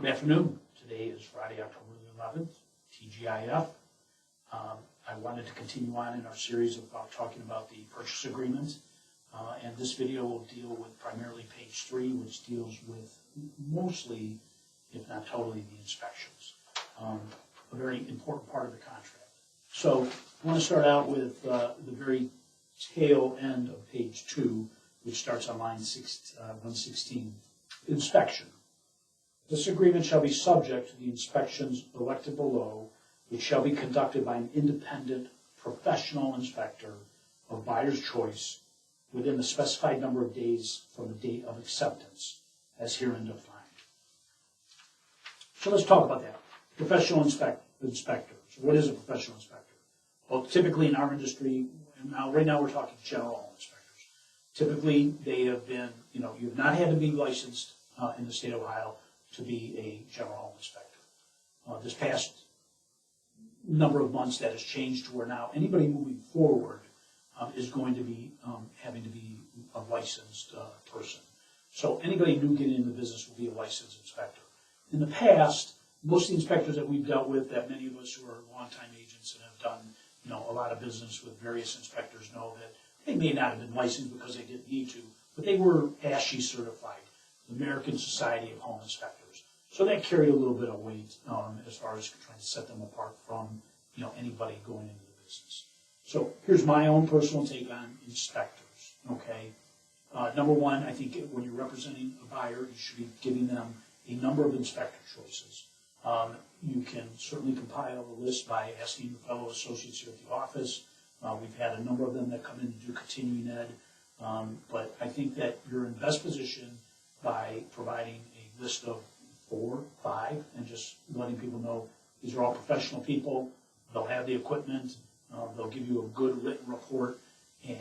Good afternoon. Today is Friday, October the 11th, TGIF. I wanted to continue on in our series about talking about the purchase agreement, and this video will deal with primarily page 3, which deals with mostly, if not totally, the inspections, a very important part of the contract. So I want to start out with the very tail end of page 2, which starts on line 116, inspection. This agreement shall be subject to the inspections elected below, which shall be conducted by an independent professional inspector of buyer's choice within the specified number of days from the date of acceptance, as herein defined. So let's talk about that. Professional inspectors. What is a professional inspector? Well, typically in our industry, and right now we're talking general inspectors. Typically they have been, you've not had to be licensed in the state of Ohio to be a general home inspector. This past number of months that has changed to where now anybody moving forward is going to be having to be a licensed person. So anybody new getting into the business will be a licensed inspector. In the past, most of the inspectors that we've dealt with, that many of us who are longtime agents and have done a lot of business with various inspectors know that they may not have been licensed because they didn't need to, but they were ASHI certified, the American Society of Home Inspectors. So that carried a little bit of weight as far as trying to set them apart from anybody going into the business. So here's my own personal take on inspectors. Okay, number one, I think when you're representing a buyer, you should be giving them a number of inspector choices. You can certainly compile a list by asking your fellow associates here at the office. We've had a number of them that come in to do continuing ed, but I think that you're in best position by providing a list of 4, 5, and just letting people know these are all professional people. They'll have the equipment. They'll give you a good written report and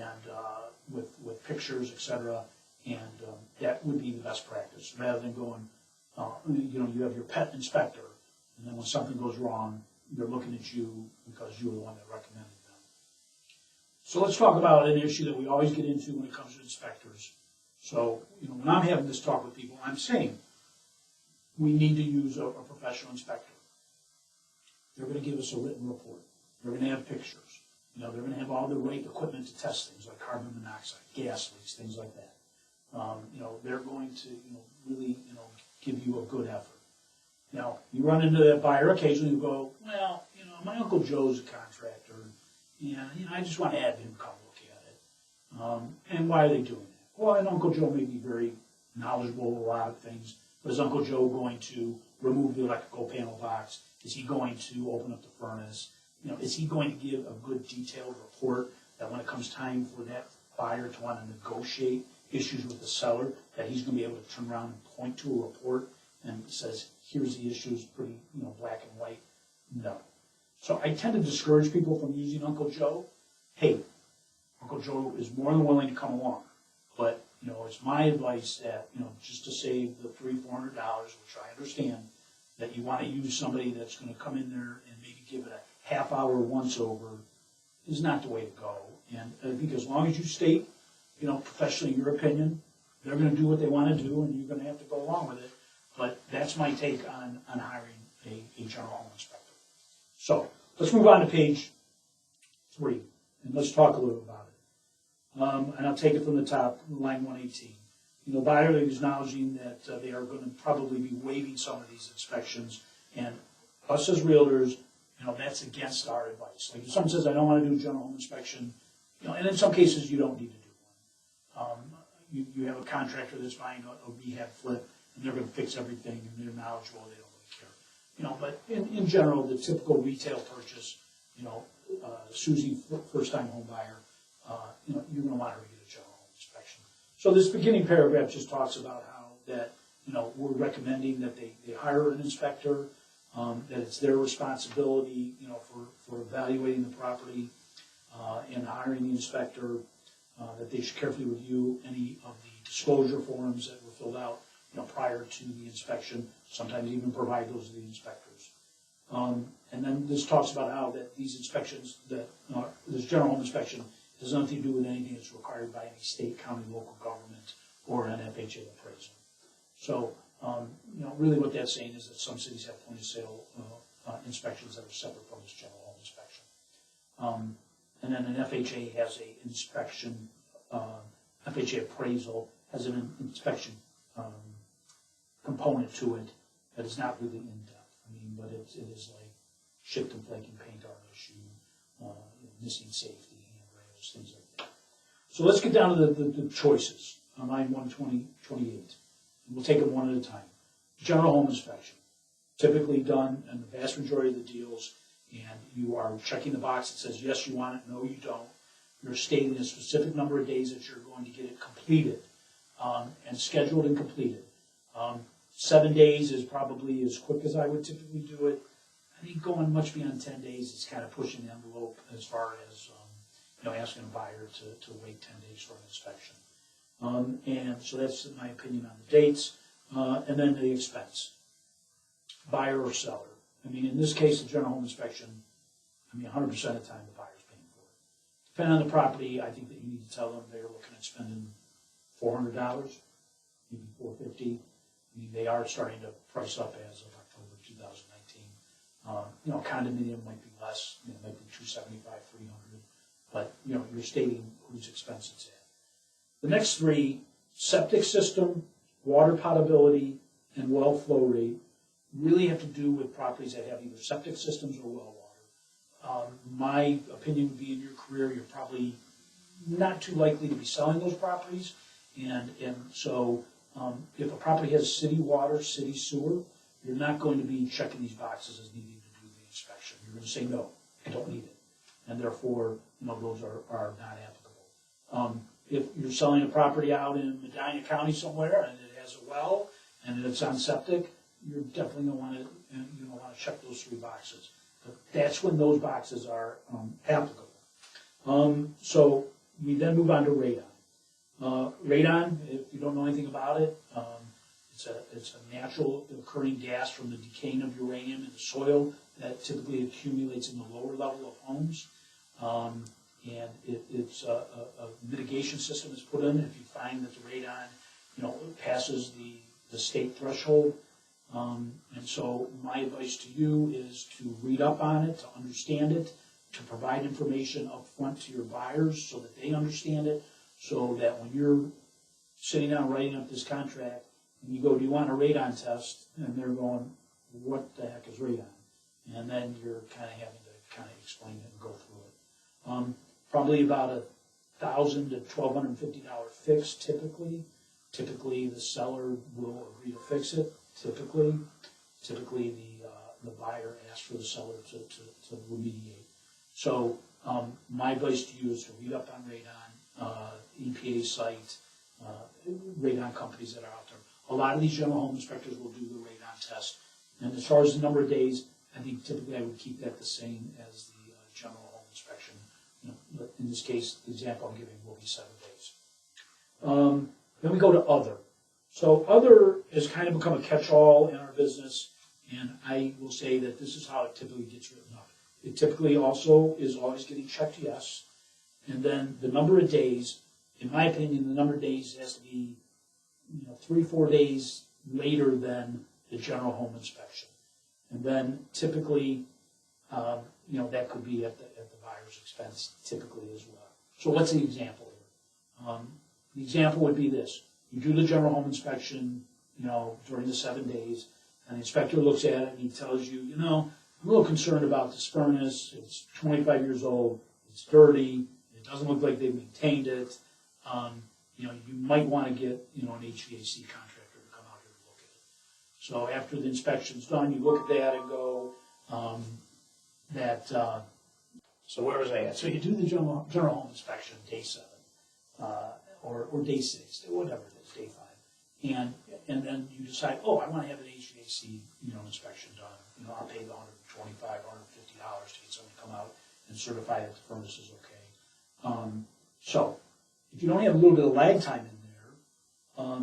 with pictures, etc. And that would be the best practice, rather than going, you have your pet inspector, and then when something goes wrong, they're looking at you because you were the one that recommended them. So let's talk about an issue that we always get into when it comes to inspectors. So, when I'm having this talk with people, I'm saying we need to use a professional inspector. They're going to give us a written report. They're going to have pictures. They're going to have all the right equipment to test things like carbon monoxide, gas leaks, things like that. They're going to, really, give you a good effort. Now, you run into that buyer occasionally who go, well, my Uncle Joe's a contractor, and I just want to have him come look at it. And why are they doing that? Well, and Uncle Joe may be very knowledgeable of a lot of things, but is Uncle Joe going to remove the electrical panel box? Is he going to open up the furnace? Is he going to give a good detailed report that when it comes time for that buyer to want to negotiate issues with the seller, that he's going to be able to turn around and point to a report and says, here's the issues, pretty, black and white? No. So I tend to discourage people from using Uncle Joe. Hey, Uncle Joe is more than willing to come along, but it's my advice that just to save the $300-400, which I understand, that you want to use somebody that's going to come in there and maybe give it a half-hour once-over is not the way to go. And I think as long as you state, professionally your opinion, they're going to do what they want to do, and you're going to have to go along with it. But that's my take on hiring a general home inspector. So let's move on to page 3, and let's talk a little about it. And I'll take it from the top, line 118. Buyer is acknowledging that they are going to probably be waiving some of these inspections, and us as realtors, that's against our advice. Like if someone says, I don't want to do a general home inspection, and in some cases you don't need to do one. You have a contractor that's buying a rehab flip, and they're going to fix everything, and they're knowledgeable, they don't really care. But in general, the typical retail purchase, Susie, first-time home buyer, you're going to want her to get a general home inspection. So this beginning paragraph just talks about how that, we're recommending that they hire an inspector, that it's their responsibility, for evaluating the property and hiring the inspector, that they should carefully review any of the disclosure forms that were filled out, prior to the inspection, sometimes even provide those to the inspectors. And then this talks about how that these inspections, this general home inspection, has nothing to do with anything that's required by any state, county, local government, or an FHA appraisal. So Really what that's saying is that some cities have point of sale inspections that are separate from this general home inspection. And then an FHA has a inspection, FHA appraisal has an inspection component to it that is not really in depth. But it is like chipped and flaking paint issue, missing safety, handrails, things like that. So let's get down to the choices on line 128. We'll take them one at a time. General home inspection, typically done in the vast majority of the deals, and you are checking the box that says yes, you want it, no, you don't. You're stating a specific number of days that you're going to get it completed and scheduled and completed. 7 days is probably as quick as I would typically do it. I think going much beyond 10 days is kind of pushing the envelope as far as asking a buyer to wait 10 days for an inspection. And so that's my opinion on the dates. And then the expense, buyer or seller. In this case, the general home inspection, 100% of the time the buyer's paying for it. Depending on the property, I think that you need to tell them they're looking at spending $400, maybe $450. They are starting to price up as of October 2019. Condominium might be less, might be $275, $300, but you're stating whose expense it's at. The next three: septic system, water potability, and well flow rate, really have to do with properties that have either septic systems or well water. My opinion would be in your career, you're probably not too likely to be selling those properties, and so if a property has city water, city sewer, you're not going to be checking these boxes as needing to do the inspection. You're going to say, no, I don't need it. And therefore, those are not applicable. If you're selling a property out in Medina County somewhere and it has a well and it's on septic, you're definitely going to want to check those three boxes. But that's when those boxes are applicable. So we then move on to radon. Radon, if you don't know anything about it, it's a natural occurring gas from the decaying of uranium in the soil that typically accumulates in the lower level of homes. And it's a mitigation system that's put in if you find that the radon, passes the state threshold. And so my advice to you is to read up on it, to understand it, to provide information up front to your buyers so that they understand it, so that when you're sitting down writing up this contract and you go, do you want a radon test? And they're going, what the heck is radon? And then you're kind of having to explain it and go through it. Probably about $1,000 to $1,250 fix typically. Typically the seller will agree to fix it. Typically the buyer asks for the seller to remediate. So my advice to you is to read up on radon, EPA site, radon companies that are out there. A lot of these general home inspectors will do the radon test. And as far as the number of days, I think typically I would keep that the same as the general home inspection. But in this case, the example I'm giving will be 7 days. Then we go to other. So other has kind of become a catch-all in our business, and I will say that this is how it typically gets written up. It typically also is always getting checked yes, and then the number of days, in my opinion, the number of days has to be 3-4 days later than the general home inspection. And then typically, that could be at the buyer's expense typically as well. So what's the example here? The example would be this. You do the general home inspection, during the 7 days, and the inspector looks at it and he tells you, I'm a little concerned about this furnace. It's 25 years old. It's dirty. It doesn't look like they've maintained it. You might want to get, an HVAC contractor to come out here and look at it. So after the inspection's done, you look at that and go, so where was I at? So you do the general home inspection day 7, or day 6, whatever it is, day 5, and then you decide, I want to have an HVAC, inspection done. I'll pay the $125, $150 to get someone to come out and certify that the furnace is okay. So if you don't have a little bit of lag time in there,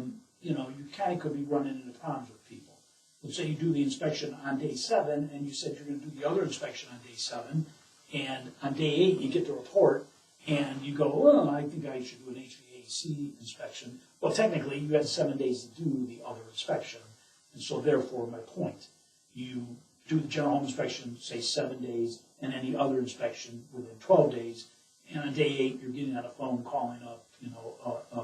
you kind of could be running into problems with people. Let's say you do the inspection on day 7, and you said you're going to do the other inspection on day 7, and on day 8 you get the report, and you go, I think I should do an HVAC inspection. Well, technically you had 7 days to do the other inspection, And so therefore, my point, you do the general home inspection, say 7 days, and any other inspection within 12 days, and on day 8, you're getting on a phone calling up, a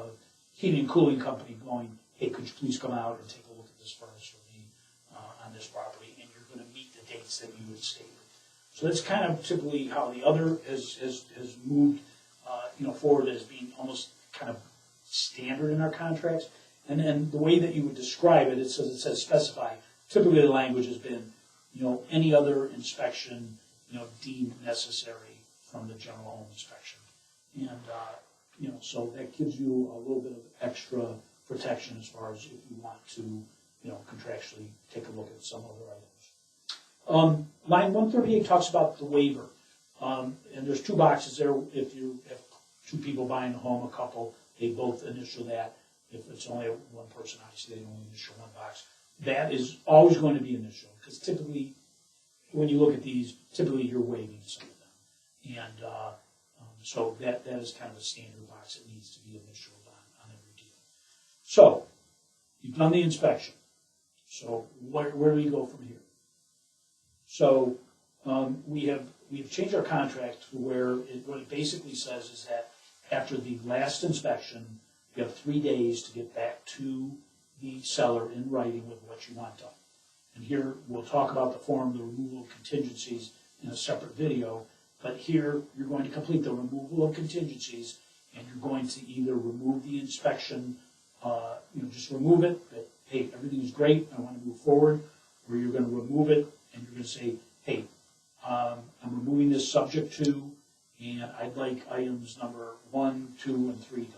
heating and cooling company going, hey, could you please come out and take a look at this furnace for me on this property, and you're going to meet the dates that you had stated. So that's kind of typically how the other has moved, forward as being almost kind of standard in our contracts. And then the way that you would describe it, it says specify. Typically, the language has been, any other inspection, deemed necessary from the general home inspection, and so that gives you a little bit of extra protection as far as if you want to, contractually take a look at some other items. Line 138 talks about the waiver, and there's 2 boxes there. If you have 2 people buying a home, a couple, they both initial that. If it's only one person, obviously they only initial 1 box. That is always going to be initial, because typically, when you look at these, typically you're waiving some of them. And so that is kind of a standard box that needs to be initialed on every deal. So, you've done the inspection. So where do we go from here? So we have changed our contract to where what it basically says is that after the last inspection, you have 3 days to get back to the seller in writing with what you want done. And here we'll talk about the form, the removal of contingencies in a separate video. But here you're going to complete the removal of contingencies, and you're going to either remove the inspection, just remove it, that, hey, everything is great, I want to move forward, or you're going to remove it, and you're going to say, hey, I'm removing this subject to, and I'd like items number 1, 2, and 3 done.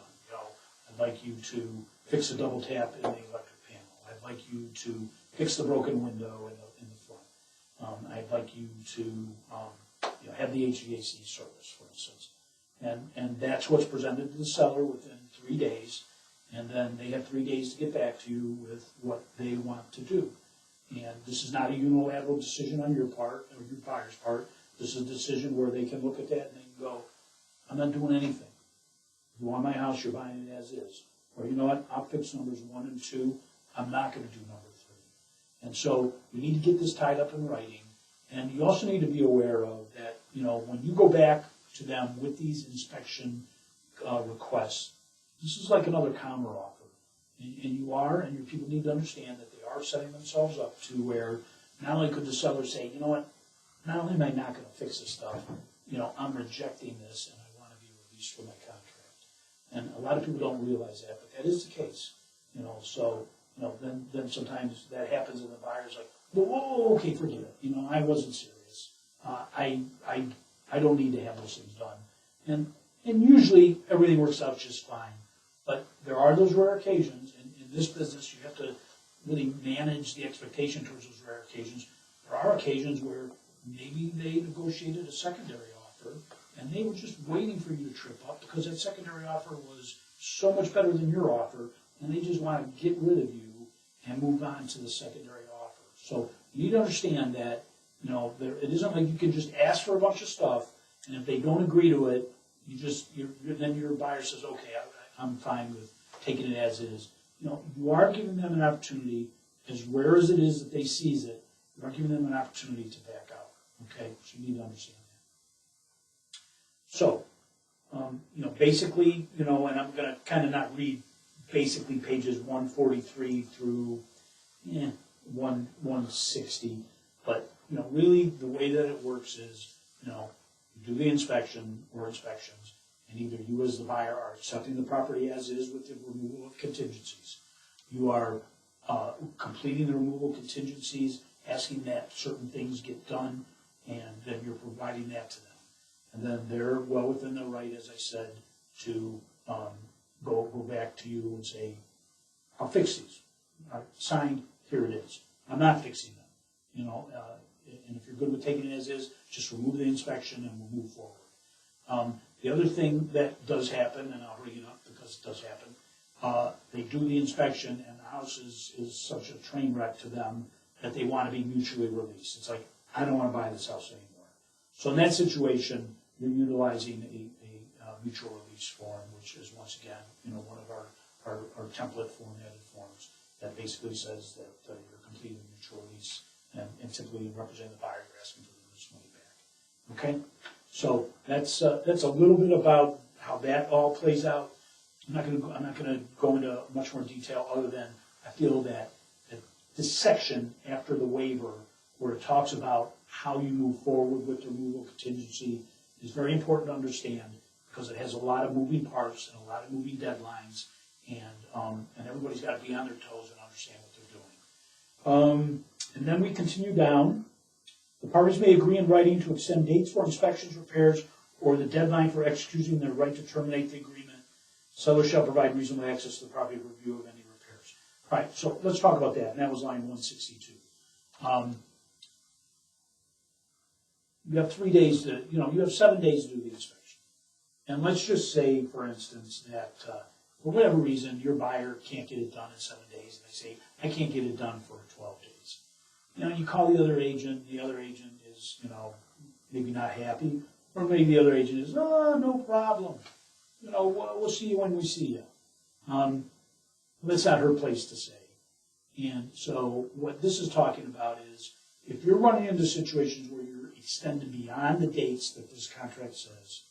I'd like you to fix a double tap in the electric panel. I'd like you to fix the broken window in the front. I'd like you to have the HVAC service, for instance. And that's what's presented to the seller within 3 days, and then they have 3 days to get back to you with what they want to do. And this is not a unilateral decision on your part, or your buyer's part. This is a decision where they can look at that and they can go, I'm not doing anything. You want my house, you're buying it as is. Or you know what, I'll fix numbers 1 and 2, I'm not going to do number 3. And so we need to get this tied up in writing. And you also need to be aware of that, when you go back to them with these inspection requests, this is like another counteroffer. And your people need to understand that they are setting themselves up to where not only could the seller say, you know what, not only am I not going to fix this stuff, I'm rejecting this and I want to be released from my contract. And a lot of people don't realize that, but that is the case. Then sometimes that happens and the buyer's like, whoa, okay, forget it. I wasn't serious. I don't need to have those things done. And usually everything works out just fine. But there are those rare occasions, and in this business you have to really manage the expectation towards those rare occasions. There are occasions where maybe they negotiated a secondary offer, and they were just waiting for you to trip up because that secondary offer was so much better than your offer, and they just want to get rid of you and move on to the secondary offer. So you need to understand that it isn't like you can just ask for a bunch of stuff, and if they don't agree to it, then your buyer says, okay, I'm fine with taking it as is. You are giving them an opportunity, as rare as it is that they seize it, you are giving them an opportunity to back out. Okay, so you need to understand that. So, basically, and I'm going to kind of not read basically pages 143 through 160, but really the way that it works is, you do the inspection or inspections, and either you as the buyer are accepting the property as is with the removal of contingencies. You are completing the removal of contingencies, asking that certain things get done, and then you're providing that to them. And then they're well within their right, as I said, to go back to you and say, I'll fix these. Signed, here it is. I'm not fixing them. And if you're good with taking it as is, just remove the inspection and we'll move forward. The other thing that does happen, and I'll bring it up because it does happen, they do the inspection and the house is such a train wreck to them that they want to be mutually released. It's like, I don't want to buy this house anymore. So in that situation, you're utilizing a mutual release form, which is once again, one of our template formatted forms that basically says that you're short lease, and typically representing the buyer, you're asking for this money back. Okay, so that's a little bit about how that all plays out. I'm not going to go into much more detail other than I feel that this section after the waiver, where it talks about how you move forward with the removal contingency, is very important to understand because it has a lot of moving parts and a lot of moving deadlines, and everybody's got to be on their toes and understand what they're doing. And then we continue down. The parties may agree in writing to extend dates for inspections, repairs, or the deadline for executing their right to terminate the agreement. Seller shall provide reasonable access to the property for review of any repairs. All right, so let's talk about that, and that was line 162. You have 3 days to, you have 7 days to do the inspection. And let's just say, for instance, that for whatever reason, your buyer can't get it done in 7 days, and they say, I can't get it done for 12 days. You call the other agent is, maybe not happy, or maybe the other agent is, oh, no problem. We'll see you when we see you. That's not her place to say. And so what this is talking about is if you're running into situations where you're extended beyond the dates that this contract says,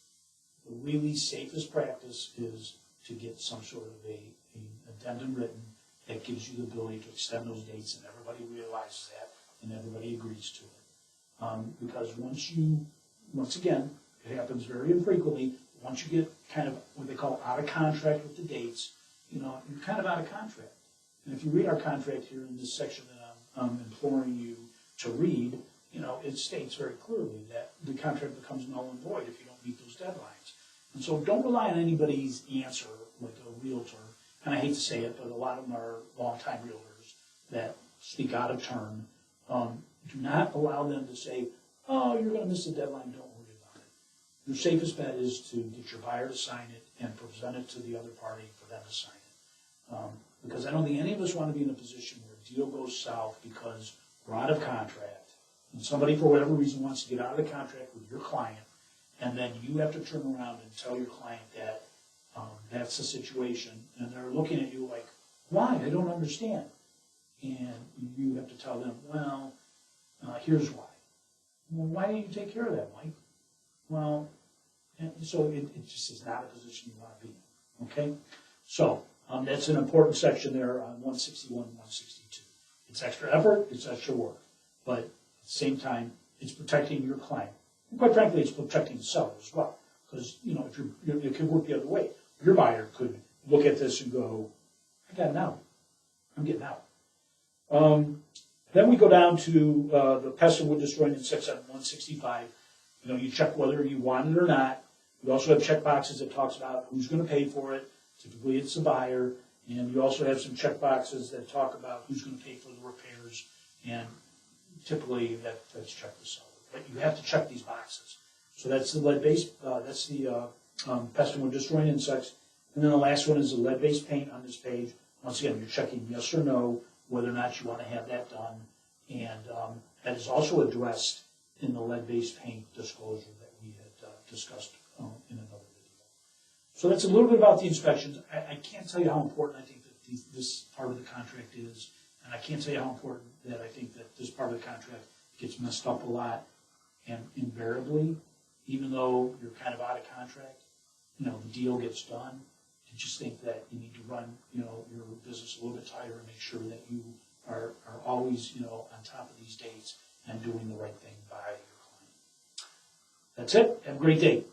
the really safest practice is to get some sort of an addendum written that gives you the ability to extend those dates, and everybody realizes that and everybody agrees to it. Because once again, it happens very infrequently, once you get kind of what they call out of contract with the dates, you're kind of out of contract. And if you read our contract here in this section that I'm imploring you to read, it states very clearly that the contract becomes null and void if you don't meet those deadlines. And so don't rely on anybody's answer, like a realtor, and I hate to say it, but a lot of them are long-time realtors that speak out of turn. Do not allow them to say, oh, you're going to miss the deadline, don't worry about it. Your safest bet is to get your buyer to sign it and present it to the other party for them to sign it. Because I don't think any of us want to be in a position where a deal goes south because we're out of contract, and somebody for whatever reason wants to get out of the contract with your client, and then you have to turn around and tell your client that that's the situation, and they're looking at you like, why? I don't understand. And you have to tell them, well, here's why. Well, why didn't you take care of that, Mike? Well, and so it just is not a position you want to be in, okay? So that's an important section there on 161 and 162. It's extra effort, it's extra work, but at the same time, it's protecting your client. And quite frankly, it's protecting the seller as well, because it could work the other way. Your buyer could look at this and go, I got it out. I'm getting out. Then we go down to the pest and wood destroying insects on 165. You check whether you want it or not. You also have check boxes that talks about who's going to pay for it. Typically, it's the buyer. And you also have some check boxes that talk about who's going to pay for the repairs. And typically, that's check the seller. But you have to check these boxes. So that's the lead-based, that's the pest and wood destroying insects. And then the last one is the lead-based paint on this page. Once again, you're checking yes or no, whether or not you want to have that done. And that is also addressed in the lead-based paint disclosure that we had discussed in another video. So that's a little bit about the inspections. I can't tell you how important I think that this part of the contract is, and I can't tell you how important that I think that this part of the contract gets messed up a lot. And invariably, even though you're kind of out of contract, the deal gets done. I just think that you need to run, your business a little bit tighter and make sure that you are always, on top of these dates and doing the right thing by your client. That's it. Have a great day.